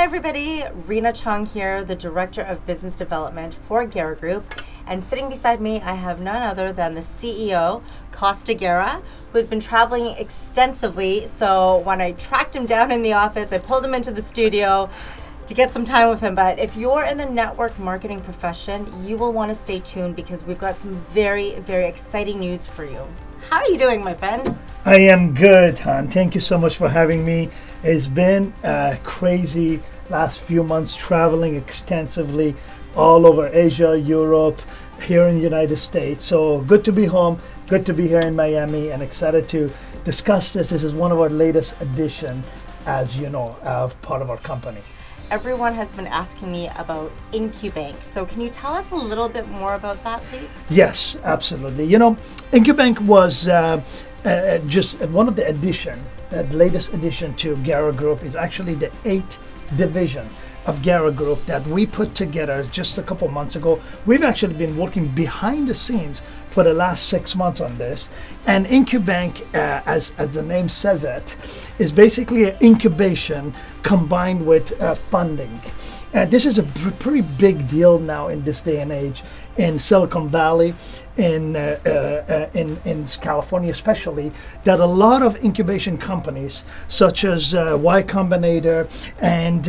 everybody, Rena Chung here, the Director of Business Development for Gara Group. And sitting beside me, I have none other than the CEO, Costa Gara, who has been traveling extensively. So when I tracked him down in the office, I pulled him into the studio to get some time with him. But if you're in the network marketing profession, you will want to stay tuned because we've got some very, very exciting news for you. How are you doing, my friend? I am good, hon. Thank you so much for having me. It's been crazy last few months, traveling extensively all over Asia, Europe, here in the United States. So good to be home, good to be here in Miami, and excited to discuss this. This is one of our latest addition, as you know, of part of our company. Everyone has been asking me about Incubanc. So can you tell us a little bit more about that, please? Yes, absolutely. You know, Incubanc was just one of the addition, the latest addition to Gara Group is actually the 8th division of Gara Group that we put together just a couple months ago. We've actually been working behind the scenes for the last 6 months on this. And Incubanc, as the name says it, is basically an incubation combined with funding. And this is a pretty big deal now in this day and age in Silicon Valley, in California especially, that a lot of incubation companies such as Y Combinator and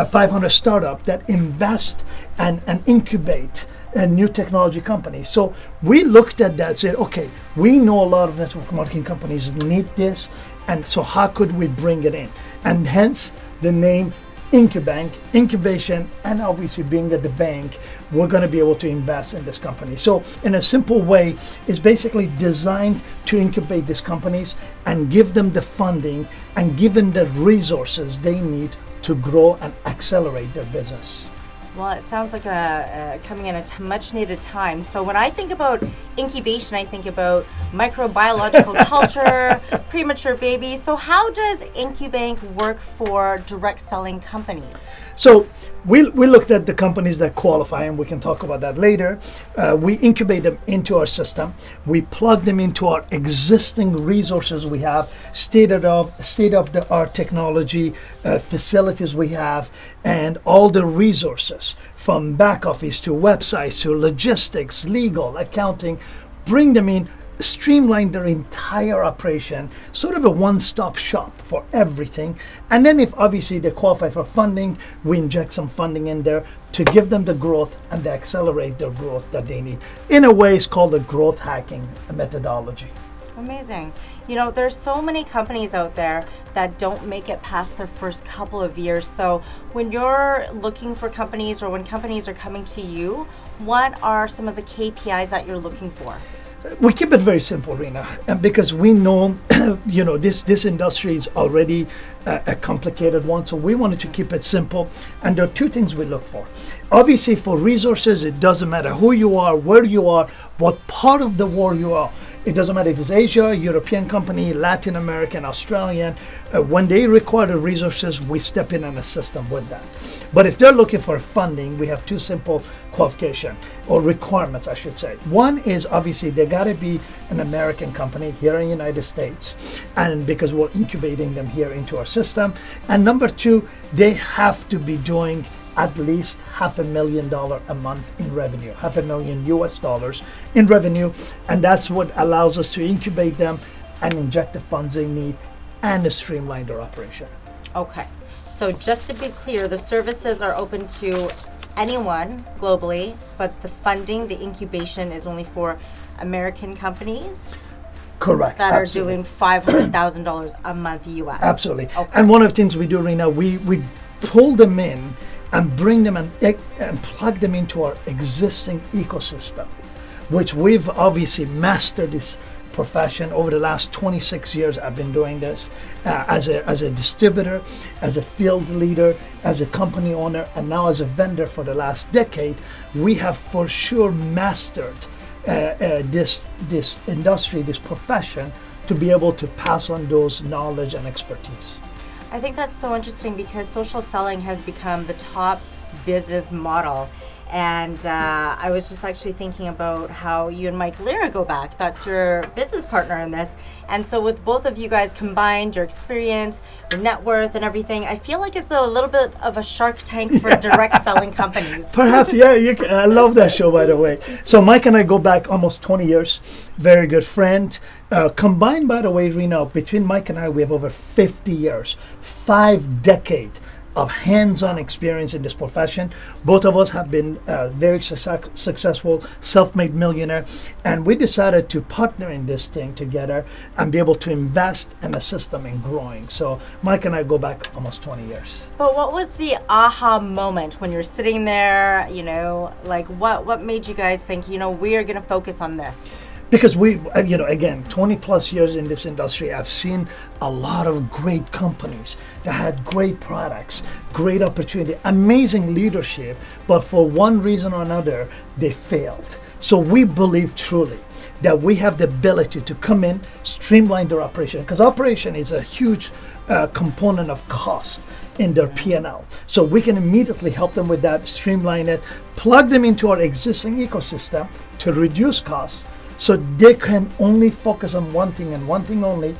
500 Startup that invest and incubate new technology companies. So we looked at that and said, okay, we know a lot of network marketing companies need this, and so how could we bring it in? And hence the name Incubanc, incubation, and obviously being at the bank, we're going to be able to invest in this company. So in a simple way, it's basically designed to incubate these companies and give them the funding and give them the resources they need to grow and accelerate their business. Well, it sounds like coming in a much needed time. So when I think about incubation, I think about microbiological culture, premature babies. So how does Incubanc work for direct selling companies? So we looked at the companies that qualify, and we can talk about that later. We incubate them into our system. We plug them into our existing resources we have, state-of-the-art technology, facilities we have, and all the resources from back office to websites to logistics, legal, accounting, bring them in, streamline their entire operation, sort of a one-stop shop for everything. And then if obviously they qualify for funding, we inject some funding in there to give them the growth and to accelerate their growth that they need. In a way, it's called a growth hacking methodology. Amazing. You know, there's so many companies out there that don't make it past their first couple of years. So when you're looking for companies or when companies are coming to you, what are some of the KPIs that you're looking for? We keep it very simple, Rena, and because we know, you know, this industry is already a complicated one, so we wanted to keep it simple. And there are two things we look for. Obviously, for resources, it doesn't matter who you are, where you are, what part of the world you are. It doesn't matter if it's Asia, European company, Latin American, Australian. When they require the resources, we step in and assist them with that. But if they're looking for funding, we have two simple qualifications or requirements, I should say. One is obviously they got to be an American company here in the United States, and because we're incubating them here into our system. And number two, they have to be doing at least $500,000 a month in revenue, $500,000 US in revenue, and that's what allows us to incubate them and inject the funds they need and to streamline their operation. Okay, so just to be clear, the services are open to anyone globally, but the funding, the incubation is only for American companies? Correct. That absolutely. Are doing $500,000 a month US? Absolutely. Okay. And one of the things we do right now, we pull them in and bring them and plug them into our existing ecosystem, which we've obviously mastered this profession over the last 26 years. I've been doing this as a distributor, as a field leader, as a company owner, and now as a vendor for the last decade. We have for sure mastered this industry, this profession, to be able to pass on those knowledge and expertise. I think that's so interesting because social selling has become the top business model. And I was just actually thinking about how you and Mike Lira go back. That's your business partner in this. And so with both of you guys combined, your experience, your net worth and everything, I feel like it's a little bit of a Shark Tank for direct selling companies. Perhaps, yeah. I love that show, by the way. So Mike and I go back almost 20 years. Very good friend. Combined, by the way, Rena, between Mike and I, we have over 50 years, 5 decades of hands-on experience in this profession. Both of us have been very successful, self-made millionaire, and we decided to partner in this thing together and be able to invest and assist them in growing. So Mike and I go back almost 20 years. But what was the aha moment when you're sitting there, like what made you guys think, we are going to focus on this? Because we, again, 20 plus years in this industry, I've seen a lot of great companies that had great products, great opportunity, amazing leadership, but for one reason or another, they failed. So we believe truly that we have the ability to come in, streamline their operation, because operation is a huge component of cost in their P&L. So we can immediately help them with that, streamline it, plug them into our existing ecosystem to reduce costs, so they can only focus on one thing and one thing only,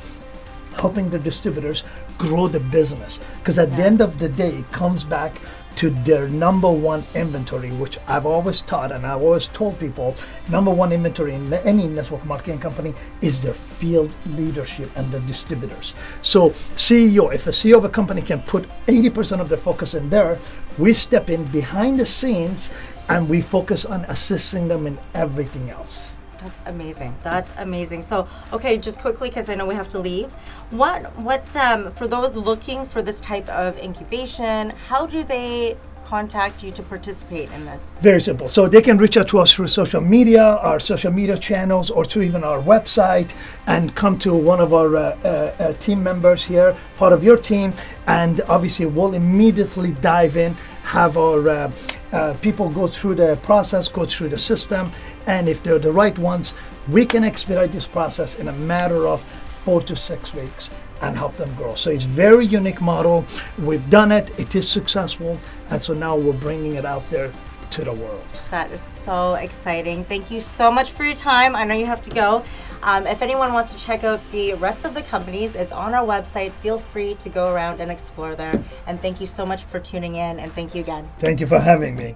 helping the distributors grow the business. Because at the end of the day, it comes back to their number one inventory, which I've always taught and I've always told people, number one inventory in any network marketing company is their field leadership and their distributors. So CEO, if a CEO of a company can put 80% of their focus in there, we step in behind the scenes and we focus on assisting them in everything else. That's amazing. That's amazing. So, okay, just quickly, because I know we have to leave. What for those looking for this type of incubation, how do they contact you to participate in this? Very simple. So they can reach out to us through social media, our social media channels, or through even our website, and come to one of our team members here, part of your team, and obviously we'll immediately dive in, have our people go through the process, go through the system, and if they're the right ones, we can expedite this process in a matter of 4 to 6 weeks and help them grow. So it's a very unique model. We've done it. It is successful. And so now we're bringing it out there to the world. That is so exciting. Thank you so much for your time. I know you have to go. If anyone wants to check out the rest of the companies, it's on our website. Feel free to go around and explore there. And thank you so much for tuning in. And thank you again. Thank you for having me.